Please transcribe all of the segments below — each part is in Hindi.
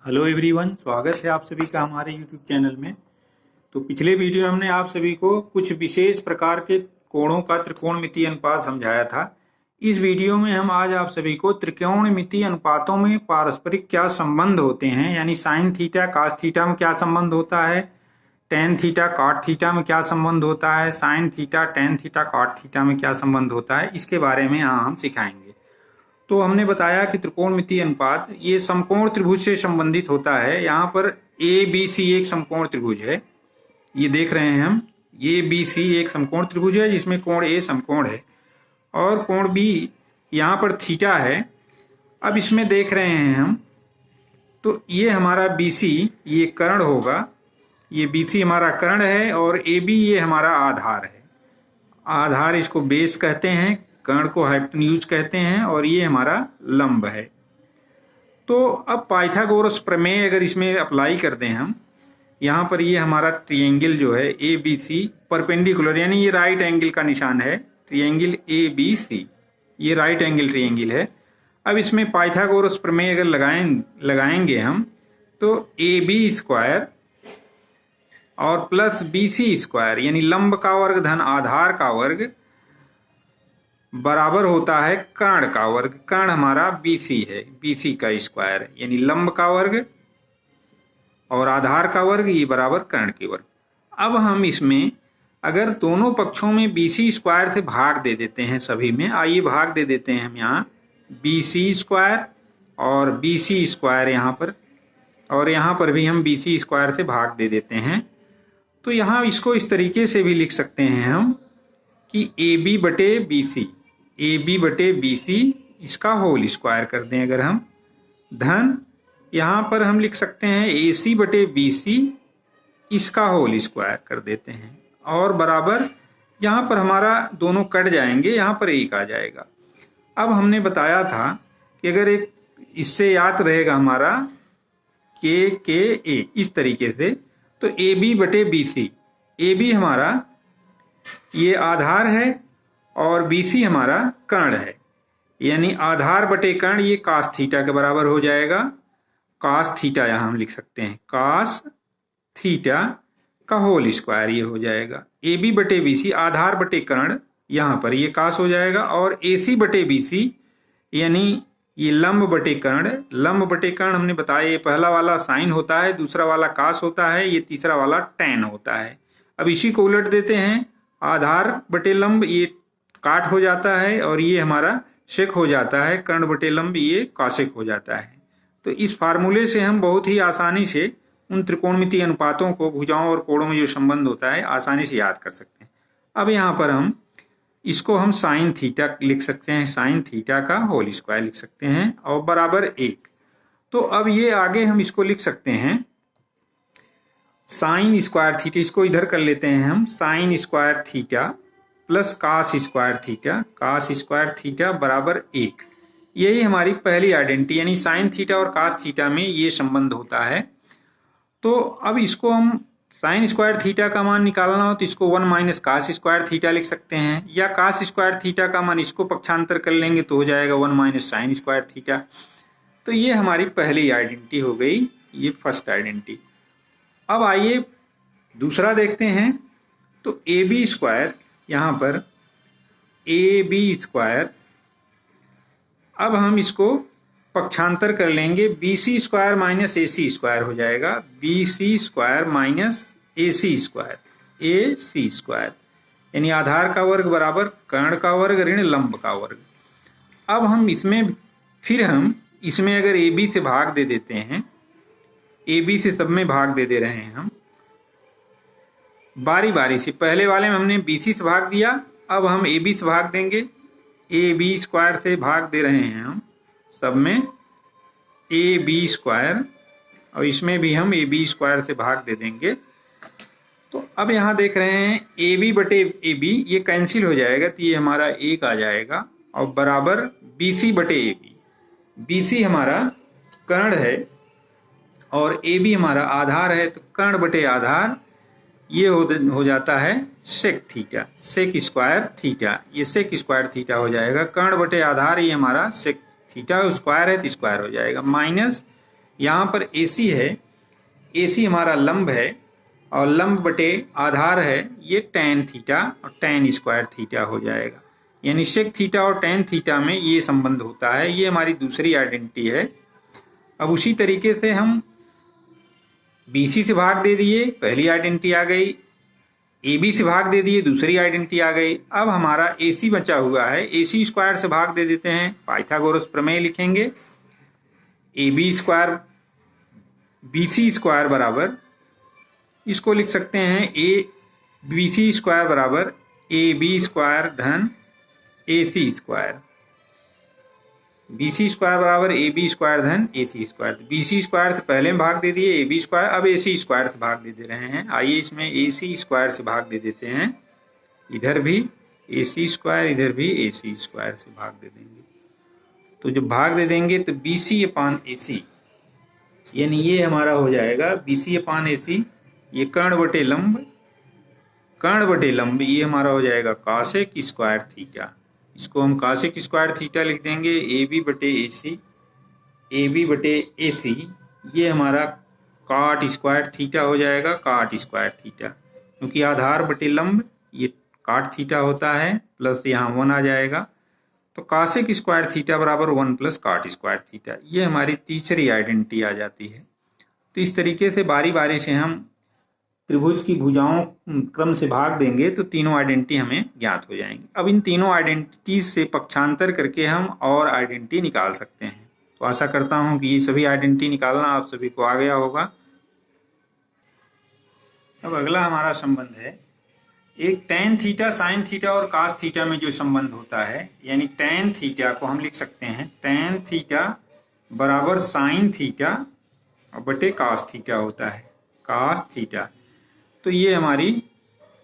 हेलो एवरीवन, स्वागत है आप सभी का हमारे यूट्यूब चैनल में। तो पिछले वीडियो में हमने आप सभी को कुछ विशेष प्रकार के कोणों का त्रिकोणमितीय अनुपात समझाया था। इस वीडियो में हम आज आप सभी को त्रिकोणमितीय अनुपातों में पारस्परिक क्या संबंध होते हैं, यानी साइन थीटा कास थीटा में क्या संबंध होता है, टेन थीटा कॉट थीटा में क्या संबंध होता है, sine theta tan theta cot theta में क्या संबंध होता है, इसके बारे में यहाँ हम सिखाएंगे। तो हमने बताया कि त्रिकोणमितीय अनुपात ये समकोण त्रिभुज से संबंधित होता है। यहाँ पर ए बी सी एक समकोण त्रिभुज है, ये देख रहे हैं हम। ए बी सी एक समकोण त्रिभुज है जिसमें कोण ए समकोण है और कोण बी यहाँ पर थीटा है। अब इसमें देख रहे हैं हम, तो ये हमारा बी सी ये कर्ण होगा, ये बी सी हमारा कर्ण है और ए बी ये हमारा आधार है। आधार इसको बेस कहते हैं, कर्ण को हाइपोटेन्यूज कहते हैं और ये हमारा लंब है। तो अब पाइथागोरस प्रमेय अगर इसमें अप्लाई कर दें हम, यहाँ पर ये हमारा ट्रायंगल जो है ए बी सी परपेंडिकुलर, यानी ये राइट एंगल का निशान है। ट्रायंगल ए बी सी ये राइट एंगल ट्रायंगल है। अब इसमें पाइथागोरस प्रमेय अगर लगाएंगे हम, तो ए बी स्क्वायर और प्लस बी सी स्क्वायर यानी लंब का वर्ग धन आधार का वर्ग बराबर होता है कर्ण का वर्ग। कर्ण हमारा बीसी है, बीसी का स्क्वायर यानी लंब का वर्ग और आधार का वर्ग ये बराबर कर्ण के वर्ग। अब हम इसमें अगर दोनों पक्षों में बीसी स्क्वायर से भाग दे देते हैं, सभी में आइए भाग दे देते हैं हम यहाँ बीसी स्क्वायर और बीसी स्क्वायर यहाँ पर, और यहाँ पर भी हम बीसी स्क्वायर से भाग दे देते हैं। तो यहाँ इसको इस तरीके से भी लिख सकते हैं हम कि ए बी बटे बी सी, ए बी बटे बी सी इसका होल स्क्वायर कर दें अगर हम, धन यहाँ पर हम लिख सकते हैं ए सी बटे बी सी इसका होल स्क्वायर कर देते हैं और बराबर यहाँ पर हमारा दोनों कट जाएंगे, यहाँ पर एक आ जाएगा। अब हमने बताया था कि अगर एक इससे याद रहेगा हमारा के ए इस तरीके से, तो ए बी बटे बी सी, ए बी हमारा ये आधार है और बीसी हमारा कर्ण है, यानी आधार बटे कर्ण ये कास थीटा के बराबर हो जाएगा। कास थीटा यहाँ हम लिख सकते हैं, कास थीटा का होल स्क्वायर ये हो जाएगा। ए बी बटे बी सी आधार बटे कर्ण, यहाँ पर ये कास हो जाएगा, और ए सी बटे बी सी यानी ये लंब बटे कर्ण। लंब बटे कर्ण हमने बताया ये पहला वाला साइन होता है, दूसरा वाला कास होता है, ये तीसरा वाला टेन होता है। अब इसी को उलट देते हैं, आधार बटे लंब ये काट हो जाता है और ये हमारा शेक हो जाता है, कर्ण बटे लंब ये कॉसेक हो जाता है। तो इस फार्मूले से हम बहुत ही आसानी से उन त्रिकोणमितीय अनुपातों को, भुजाओं और कोणों में जो संबंध होता है, आसानी से याद कर सकते हैं। अब यहाँ पर हम इसको हम साइन थीटा लिख सकते हैं, साइन थीटा का होल स्क्वायर लिख सकते हैं और बराबर एक। तो अब ये आगे हम इसको लिख सकते हैं साइन स्क्वायर थीटा, इसको इधर कर लेते हैं हम, sine square theta plus cos square theta, cos square theta बराबर एक। यही हमारी पहली आइडेंटिटी, यानी साइन थीटा और कास थीटा में ये संबंध होता है। तो अब इसको हम साइन स्क्वायर थीटा का मान निकालना हो तो इसको 1 माइनस कास स्क्वायर थीटा लिख सकते हैं, या कास स्क्वायर थीटा का मान इसको पक्षांतर कर लेंगे तो हो जाएगा 1 माइनस साइन स्क्वायर थीटा। तो ये हमारी पहली आइडेंटिटी हो गई, ये फर्स्ट आइडेंटिटी। अब आइए दूसरा देखते हैं। तो ए बी स्क्वायर, यहाँ पर ए बी स्क्वायर, अब हम इसको पक्षांतर कर लेंगे, बी सी स्क्वायर माइनस ए सी स्क्वायर हो जाएगा, बी सी स्क्वायर माइनस ए सी स्क्वायर, ए सी स्क्वायर यानी आधार का वर्ग बराबर कर्ण का वर्ग ऋण लंब का वर्ग। अब हम इसमें फिर हम इसमें अगर ए बी से भाग दे देते हैं, ए बी से सब में भाग दे रहे हैं हम बारी बारी से। पहले वाले में हमने बी सी से भाग दिया, अब हम ए बी से भाग देंगे, ए बी स्क्वायर से भाग दे रहे हैं हम सब में ए बी स्क्वायर, और इसमें भी हम ए बी स्क्वायर से भाग दे देंगे। तो अब यहाँ देख रहे हैं ए बी बटे ए बी ये कैंसिल हो जाएगा, तो ये हमारा एक आ जाएगा और बराबर बी सी बटे ए बी। बी सी हमारा कर्ण है और ए बी हमारा आधार है, तो कर्ण बटे आधार ये हो जाता है sec theta, sec square theta, ये सेक स्क्वायर थीटा हो जाएगा। कर्ण बटे आधार ये हमारा सेक थीटा स्क्वायर है तो स्क्वायर हो जाएगा, माइनस यहाँ पर AC है, AC हमारा लंब है और लंब बटे आधार है, ये tan थीटा और tan स्क्वायर थीटा हो जाएगा। यानी sec थीटा और tan थीटा में ये संबंध होता है। ये हमारी दूसरी आइडेंटिटी है। अब उसी तरीके से हम BC से भाग दे दिए, पहली आइडेंटिटी आ गई। AB से भाग दे दिए, दूसरी आइडेंटिटी आ गई। अब हमारा AC बचा हुआ है, AC स्क्वायर से भाग दे देते हैं, पाइथागोरस प्रमेय लिखेंगे। AB स्क्वायर BC स्क्वायर बराबर, इसको लिख सकते हैं BC स्क्वायर बराबर AB स्क्वायर धन AC स्क्वायर। BC स्क्वायर बराबर AB स्क्वायर धन AC स्क्वायर। BC स्क्वायर से पहले में भाग दे दिए, AB स्क्वायर, अब AC स्क्वायर से भाग दे रहे हैं। आइए इसमें AC स्क्वायर से भाग दे देते हैं, इधर भी AC स्क्वायर, इधर भी AC स्क्वायर से भाग दे देंगे। तो जब भाग दे देंगे तो BC अपान AC, यानी ये हमारा हो जाएगा BC अपान AC, ये कर्ण बटे लंब, कर्ण बटे लंब, ये हमारा हो जाएगा कॉसेक स्क्वायर थीटा। इसको हम कॉसेक स्क्वायर थीटा लिख देंगे, AB बटे AC, AB बटे AC, ये हमारा कॉट स्क्वायर थीटा हो जाएगा, कॉट स्क्वायर थीटा, क्योंकि आधार बटे लंब ये कॉट थीटा होता है, प्लस यहाँ 1 आ जाएगा। तो कॉसेक स्क्वायर थीटा बराबर 1 प्लस कॉट स्क्वायर थीटा, ये हमारी तीसरी आइडेंटिटी आ जाती है। तो इस तरीके से बारी बारी से हम त्रिभुज की भुजाओं क्रम से भाग देंगे तो तीनों आइडेंटिटी हमें ज्ञात हो जाएंगी। अब इन तीनों आइडेंटिटीज से पक्षांतर करके हम और आइडेंटिटी निकाल सकते हैं। तो आशा करता हूं कि ये सभी आइडेंटिटी निकालना आप सभी को आ गया होगा। अब अगला हमारा संबंध है एक tan थीटा साइन थीटा और cos थीटा में जो संबंध होता है, यानी tan थीटा को हम लिख सकते हैं tan थीटा बराबर साइन थीटा और बटे cos थीटा होता है, cos थीटा। तो ये हमारी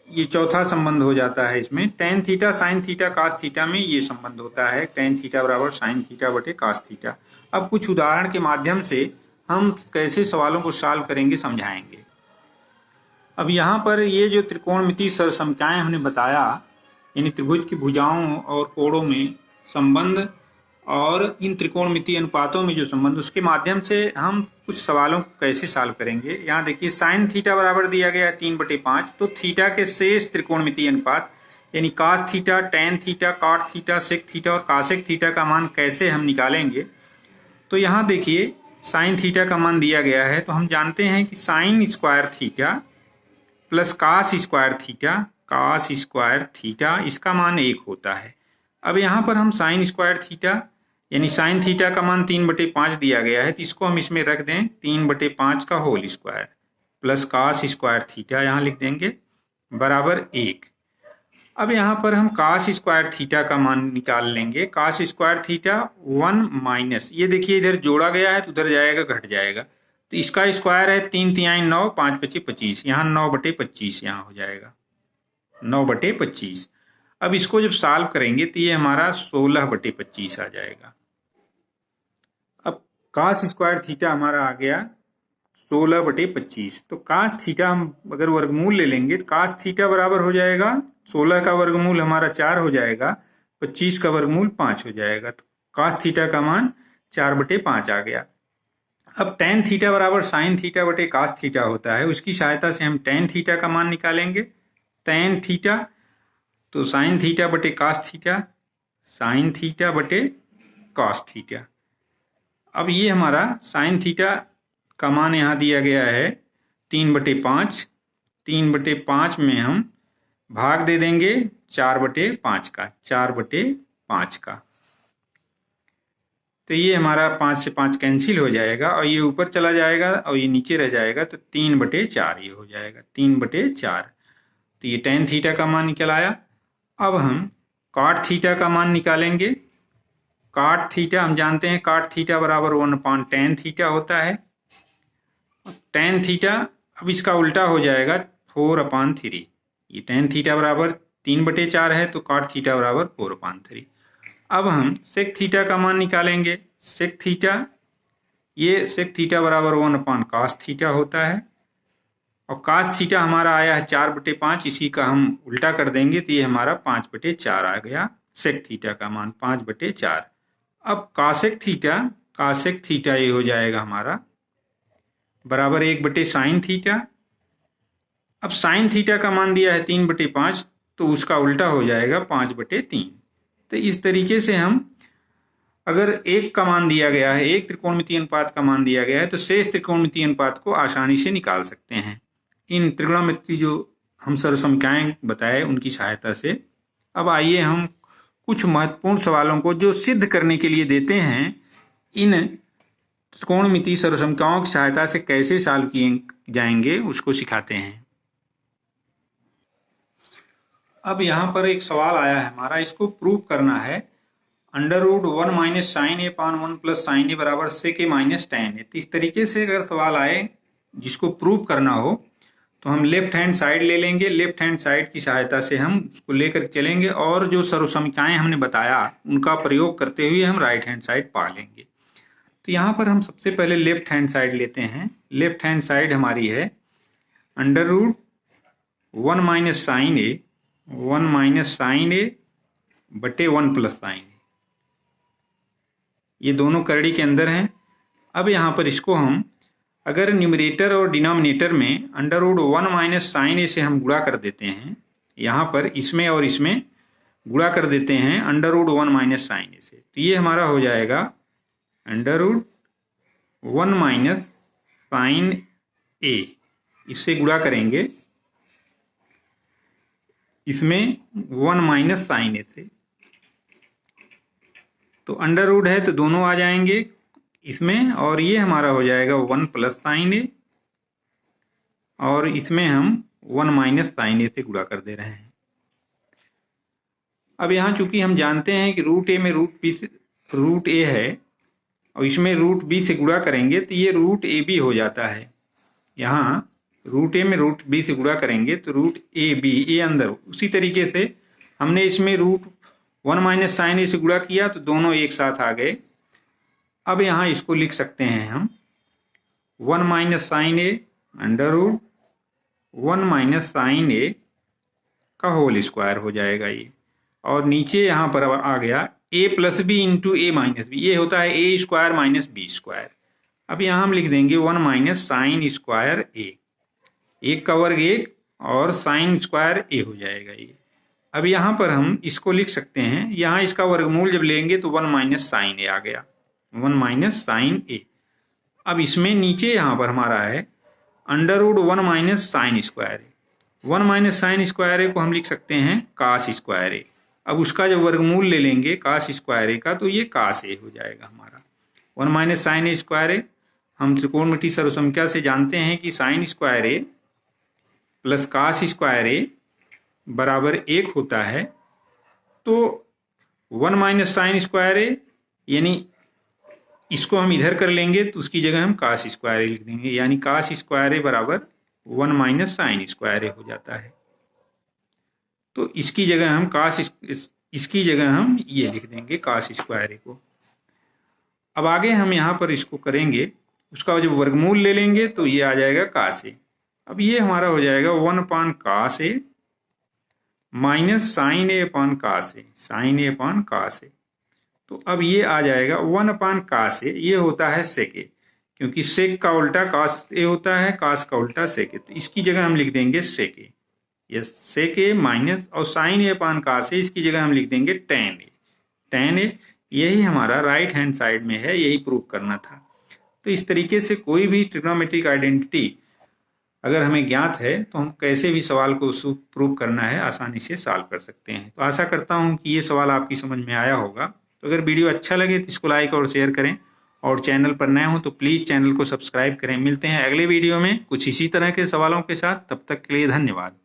ये चौथा संबंध हो जाता है। इसमें tan theta sine theta cos theta में ये संबंध होता है tan थीटा बराबर साइन थीटा बटे cos थीटा। अब कुछ उदाहरण के माध्यम से हम कैसे सवालों को सॉल्व करेंगे समझाएंगे। अब यहाँ पर ये जो त्रिकोणमितीय सरसमताएं हमने बताया, यानी त्रिभुज की भुजाओं और कोणों में संबंध और इन त्रिकोणमितीय अनुपातों में जो संबंध, उसके माध्यम से हम कुछ सवालों को कैसे सॉल्व करेंगे। यहाँ देखिए साइन थीटा बराबर दिया गया है 3/5, तो थीटा के शेष त्रिकोणमितीय अनुपात यानी cos theta, tan theta, cot theta, sec theta और cosec थीटा का मान कैसे हम निकालेंगे। तो यहाँ देखिए साइन थीटा का मान दिया गया है, तो हम जानते हैं कि sign square theta plus cos square theta, cos square theta, इसका मान 1 होता है। अब यहाँ पर हम साइन स्क्वायर थीटा यानी साइन थीटा का मान 3/5 दिया गया है, तो इसको हम इसमें रख दें 3/5 का whole square plus cos square theta यहाँ लिख देंगे बराबर 1। अब यहाँ पर हम cos स्क्वायर थीटा का मान निकाल लेंगे। cos स्क्वायर थीटा 1 माइनस, ये देखिए इधर जोड़ा गया है तो उधर जाएगा घट जाएगा, तो इसका स्क्वायर है 3 तिहाई 9, 5 पचे 25, यहाँ 9/25 यहाँ हो जाएगा 9/25। अब इसको जब सॉल्व करेंगे तो ये हमारा 16/25 आ जाएगा। अब cos स्क्वायर थीटा हमारा आ गया 16/25, तो cos थीटा हम अगर वर्गमूल ले लेंगे तो cos थीटा बराबर हो जाएगा 16 का वर्गमूल हमारा 4 हो जाएगा, 25 का वर्गमूल 5 हो जाएगा, तो cos थीटा का मान 4/5 आ गया। अब tan थीटा बराबर साइन थीटा बटे cos थीटा होता है, उसकी सहायता से हम tan थीटा का मान निकालेंगे। tan थीटा तो साइन थीटा बटे cos थीटा, साइन थीटा बटे cos थीटा। अब ये हमारा साइन थीटा का मान यहाँ दिया गया है 3/5, 3/5 में हम भाग दे देंगे 4/5 का, 4/5 का, तो ये हमारा 5 से 5 कैंसिल हो जाएगा और ये ऊपर चला जाएगा और ये नीचे रह जाएगा, तो 3/4 ये हो जाएगा 3/4। तो ये tan थीटा का मान निकल आया। अब हम cot थीटा का मान निकालेंगे। cot थीटा हम जानते हैं cot थीटा बराबर 1/tan थीटा होता है। tan थीटा अब इसका उल्टा हो जाएगा 4/3, ये tan थीटा बराबर 3/4 है, तो cot थीटा बराबर 4/3। अब हम sec थीटा का मान निकालेंगे। sec थीटा, ये sec थीटा बराबर 1/cos थीटा होता है और cos थीटा हमारा आया है 4/5, इसी का हम उल्टा कर देंगे तो ये हमारा 5/4 आ गया sec थीटा का मान 5/4। अब cosec थीटा, cosec थीटा ये हो जाएगा हमारा बराबर 1/sin थीटा। अब साइन थीटा का मान दिया है 3/5, तो उसका उल्टा हो जाएगा 5/3। तो इस तरीके से हम अगर एक का मान दिया गया है, एक त्रिकोणमितीय अनुपात का मान दिया गया है, तो शेष त्रिकोणमितीय अनुपात को आसानी से निकाल सकते हैं इन त्रिकोणमितीय जो हम सर्वसमीकरण बताए उनकी सहायता से। अब आइए हम कुछ महत्वपूर्ण सवालों को जो सिद्ध करने के लिए देते हैं, इन त्रिकोणमितीय सर्वसमीकरणों की सहायता से कैसे सॉल्व किए जाएंगे उसको सिखाते हैं। अब यहाँ पर एक सवाल आया है हमारा, इसको प्रूव करना है। √1 - sin a / 1 + sin a बराबर sec a - tan a। इस तरीके से अगर सवाल आए जिसको प्रूव करना हो तो हम लेफ्ट हैंड साइड ले लेंगे। लेफ्ट हैंड साइड की सहायता से हम उसको लेकर चलेंगे और जो सर्वसमीकरण हमने बताया उनका प्रयोग करते हुए हम राइट हैंड साइड पा लेंगे। तो यहाँ पर हम सबसे पहले लेफ्ट हैंड साइड लेते हैं। लेफ्ट हैंड साइड हमारी है √1 - sin a 1 - sin a बटे 1 + sin a। ये दोनों करड़ी के अंदर हैं। अब यहाँ पर इसको हम अगर न्यूमरेटर और डिनोमिनेटर में √1 - sin a से हम गुणा कर देते हैं, यहाँ पर इसमें और इसमें गुणा कर देते हैं √1 - sin a से, तो ये हमारा हो जाएगा √1 - sin a। इससे गुणा करेंगे इसमें 1 - sin a से, तो अंडर रूट है तो दोनों आ जाएंगे इसमें, और ये हमारा हो जाएगा 1 + sin a, और इसमें हम 1 - sin a से गुणा कर दे रहे हैं। अब यहाँ चूंकि हम जानते हैं कि √a में √a है और इसमें √b से गुणा करेंगे तो ये √ab हो जाता है। यहाँ √a में √b से गुणा करेंगे तो √ab, ये अंदर। उसी तरीके से हमने इसमें √1 - sin a से गुणा किया तो दोनों एक साथ आ गए। अब यहाँ इसको लिख सकते हैं हम 1 - sin a √1 - sin a का होल स्क्वायर हो जाएगा ये, और नीचे यहाँ पर आ गया a + b × a - b, ये होता है a² - b²। अब यहाँ हम लिख देंगे 1 - sin स्क्वायर a, 1 का वर्ग 1 और sin स्क्वायर a हो जाएगा ये। अब यहाँ पर हम इसको लिख सकते हैं, यहाँ इसका वर्गमूल जब लेंगे तो 1 - sin a आ गया, 1 - sin a। अब इसमें नीचे यहाँ पर हमारा है √1 - sin square a। 1 - sin square a को हम लिख सकते हैं cos स्क्वायर a। अब उसका जब वर्गमूल ले लेंगे cos स्क्वायर a का तो ये cos a हो जाएगा हमारा। 1 - sin a स्क्वायर a हम त्रिकोणमितीय सर्वसमीकरण से जानते हैं कि sin square a + cos square a बराबर 1 होता है। तो 1 - sin स्क्वायर a, यानी इसको हम इधर कर लेंगे तो उसकी जगह हम cos स्क्वायर a लिख देंगे, यानी cos स्क्वायर a बराबर 1 - sin स्क्वायर a हो जाता है। तो इसकी जगह हम इसकी जगह हम ये लिख देंगे cos स्क्वायर a को। अब आगे हम यहाँ पर इसको करेंगे, उसका जब वर्गमूल ले लेंगे तो ये आ जाएगा cos a। अब ये हमारा हो जाएगा 1/cos a - sin a/cos a, sin a/cos a। तो अब ये आ जाएगा 1/cos a, ये होता है sec a, क्योंकि sec का उल्टा cos a होता है, cos का उल्टा sec a, तो इसकी जगह हम लिख देंगे sec a, ये sec a माइनस, और sin a/cos a इसकी जगह हम लिख देंगे tan a, tan a। यही हमारा राइट हैंड साइड में है, यही प्रूव करना था। तो इस तरीके से कोई भी ट्रिग्नोमेट्रिक आइडेंटिटी अगर हमें ज्ञात है तो हम कैसे भी सवाल को प्रूव करना है आसानी से सॉल्व कर सकते हैं। तो आशा करता हूं कि ये सवाल आपकी समझ में आया होगा। तो अगर वीडियो अच्छा लगे तो इसको लाइक और शेयर करें, और चैनल पर नए हो तो प्लीज़ चैनल को सब्सक्राइब करें। मिलते हैं अगले वीडियो में कुछ इसी तरह के सवालों के साथ, तब तक के लिए धन्यवाद।